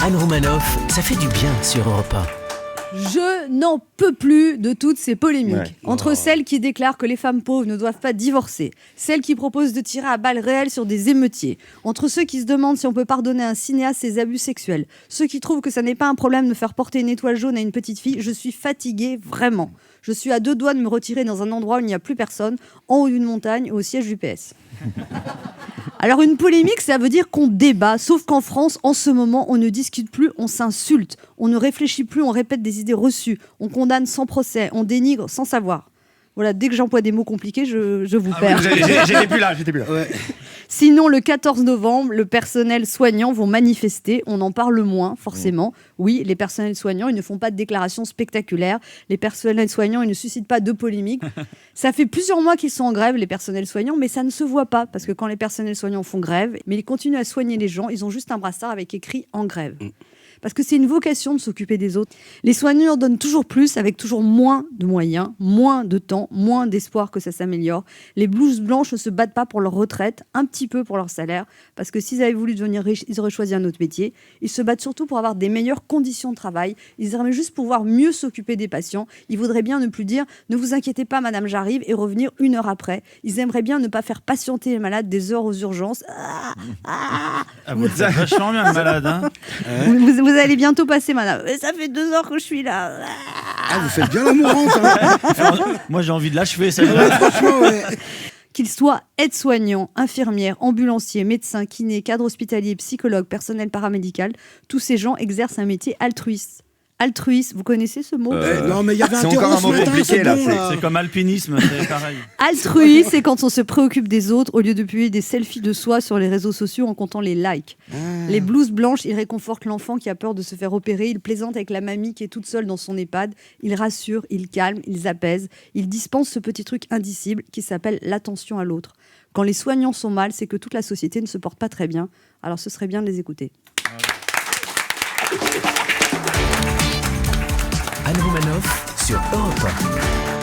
Anne Romanoff, ça fait du bien sur Europe 1. Je n'en peux plus de toutes ces polémiques. Ouais. Entre celles qui déclarent que les femmes pauvres ne doivent pas divorcer, celles qui proposent de tirer à balles réelles sur des émeutiers, entre ceux qui se demandent si on peut pardonner à un cinéaste ses abus sexuels, ceux qui trouvent que ça n'est pas un problème de faire porter une étoile jaune à une petite fille, je suis fatiguée, vraiment. Je suis à deux doigts de me retirer dans un endroit où il n'y a plus personne, en haut d'une montagne, au siège du PS. Alors une polémique, ça veut dire qu'on débat, sauf qu'en France, en ce moment, on ne discute plus, on s'insulte, on ne réfléchit plus, on répète des idées reçues, on condamne sans procès, on dénigre sans savoir. Voilà, dès que j'emploie des mots compliqués, je vous perds. J'étais plus là. Ouais. Sinon, le 14 novembre, le personnel soignant vont manifester. On en parle moins, forcément. Oui, les personnels soignants, ils ne font pas de déclarations spectaculaires. Les personnels soignants, ils ne suscitent pas de polémiques. Ça fait plusieurs mois qu'ils sont en grève, les personnels soignants, mais ça ne se voit pas. Parce que quand les personnels soignants font grève, mais ils continuent à soigner les gens, ils ont juste un brassard avec écrit « en grève ». Parce que c'est une vocation de s'occuper des autres. Les soignants donnent toujours plus avec toujours moins de moyens, moins de temps, moins d'espoir que ça s'améliore. Les blouses blanches ne se battent pas pour leur retraite, un petit peu pour leur salaire, parce que s'ils avaient voulu devenir riches, ils auraient choisi un autre métier. Ils se battent surtout pour avoir des meilleures conditions de travail. Ils aimeraient juste pouvoir mieux s'occuper des patients. Ils voudraient bien ne plus dire « ne vous inquiétez pas, madame, j'arrive » et revenir 1 heure après. Ils aimeraient bien ne pas faire patienter les malades des heures aux urgences. Vous êtes vachement bien, le malade, hein. Vous allez bientôt passer, madame. Mais ça fait 2 heures que je suis là. Ah, vous faites bien l'amourante, hein. Moi, j'ai envie de l'achever, ça. Franchement, ouais. Qu'ils soient aides-soignants, infirmières, ambulanciers, médecins, kinés, cadres hospitaliers, psychologues, personnel paramédical, tous ces gens exercent un métier altruiste. Altruiste, vous connaissez ce mot ? Non, mais il y avait un C'est terreau encore un ce mot matin, compliqué, c'est là, bon, là. C'est comme alpinisme, c'est pareil. Altruiste, c'est quand on se préoccupe des autres au lieu de publier des selfies de soi sur les réseaux sociaux en comptant les likes. Les blouses blanches, ils réconfortent l'enfant qui a peur de se faire opérer, ils plaisantent avec la mamie qui est toute seule dans son EHPAD, ils rassurent, ils calment, ils apaisent, ils dispensent ce petit truc indicible qui s'appelle l'attention à l'autre. Quand les soignants sont mal, c'est que toute la société ne se porte pas très bien, alors ce serait bien de les écouter. Anne Romanoff sur Europe 1.